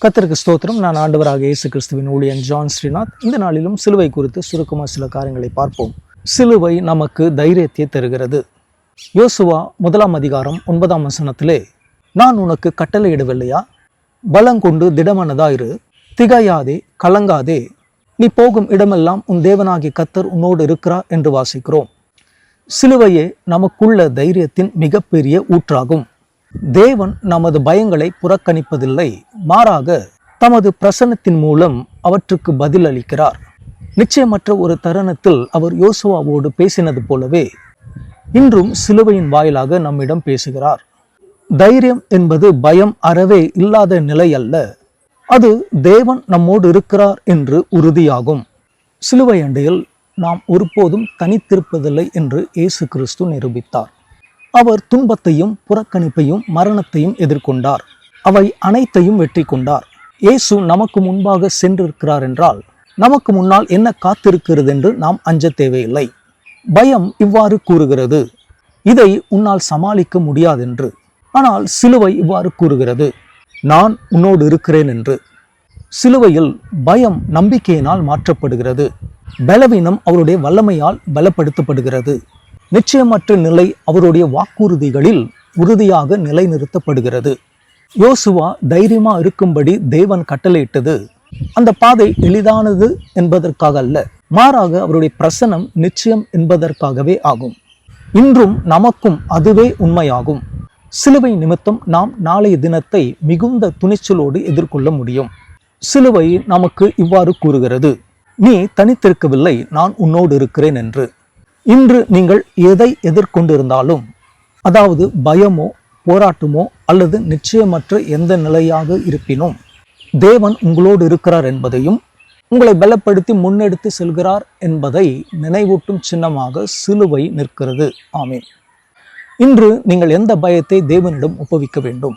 கர்த்தருக்கு ஸ்தோத்திரம். நான் ஆண்டவராக இயேசு கிறிஸ்துவின் ஊழியன் ஜான் ஸ்ரீநாத். இந்த நாளிலும் சிலுவை குறித்து சுருக்கமாக சில காரியங்களை பார்ப்போம். சிலுவை நமக்கு தைரியத்தை தருகிறது. யோசுவா 1 அதிகாரம் 9 வசனத்திலே, நான் உனக்கு கட்டளையிடவில்லையா? பலங்கொண்டு திடமனதாயிரு, திகையாதே, கலங்காதே, நீ போகும் இடமெல்லாம் உன் தேவனாகிய கர்த்தர் உன்னோடு இருக்கிறார் என்று வாசிக்கிறோம். சிலுவையே நமக்குள்ள தைரியத்தின் மிகப்பெரிய ஊற்றாகும். தேவன் நமது பயங்களை புறக்கணிப்பதில்லை, மாறாக தமது பிரசன்னத்தின் மூலம் அவற்றுக்கு பதில் அளிக்கிறார். நிச்சயமற்ற ஒரு தருணத்தில் அவர் யோசுவாவோடு பேசினது போலவே இன்றும் சிலுவையின் வாயிலாக நம்மிடம் பேசுகிறார். தைரியம் என்பது பயம் அறவே இல்லாத நிலை அல்ல, அது தேவன் நம்மோடு இருக்கிறார் என்று உறுதியாகும். சிலுவை அண்டையில் நாம் ஒருபோதும் தனித்திருப்பதில்லை என்று இயேசு கிறிஸ்து நிரூபித்தார். அவர் துன்பத்தையும் புறக்கணிப்பையும் மரணத்தையும் எதிர்கொண்டார். அவை அனைத்தையும் வெற்றி கொண்டார். இயேசு நமக்கு முன்பாக சென்றிருக்கிறார் என்றால் நமக்கு முன்னால் என்ன காத்திருக்கிறது என்று நாம் அஞ்ச தேவையில்லை. பயம் இவ்வாறு கூறுகிறது, இதை உன்னால் சமாளிக்க முடியாதென்று. ஆனால் சிலுவை இவ்வாறு கூறுகிறது, நான் உன்னோடு இருக்கிறேன் என்று. சிலுவையில் பயம் நம்பிக்கையினால் மாற்றப்படுகிறது. பலவீனம் அவருடைய வல்லமையால் பலப்படுத்தப்படுகிறது. நிச்சயமற்ற நிலை அவருடைய வாக்குறுதிகளில் உறுதியாக நிலைநிறுத்தப்படுகிறது. யோசுவா தைரியமா இருக்கும்படி தேவன் கட்டளையிட்டது அந்த பாதை எளிதானது என்பதற்காக அல்ல, மாறாக அவருடைய பிரசன்னம் நிச்சயம் என்பதற்காகவே ஆகும். இன்றும் நமக்கும் அதுவே உண்மையாகும். சிலுவை நிமித்தம் நாம் நாளைய தினத்தை மிகுந்த துணிச்சலோடு எதிர்கொள்ள முடியும். சிலுவை நமக்கு இவ்வாறு கூறுகிறது, நீ தனித்திருக்கவில்லை, நான் உன்னோடு இருக்கிறேன் என்று. இன்று நீங்கள் எதை எதிர்கொண்டிருந்தாலும், அதாவது பயமோ போராட்டமோ அல்லது நிச்சயமற்ற எந்த நிலையாக இருப்பினும், தேவன் உங்களோடு இருக்கிறார் என்பதையும் உங்களை பலப்படுத்தி முன்னெடுத்து செல்கிறார் என்பதை நினைவூட்டும் சின்னமாக சிலுவை நிற்கிறது. ஆமென். இன்று நீங்கள் எந்த பயத்தை தேவனிடம் ஒப்புவிக்க வேண்டும்?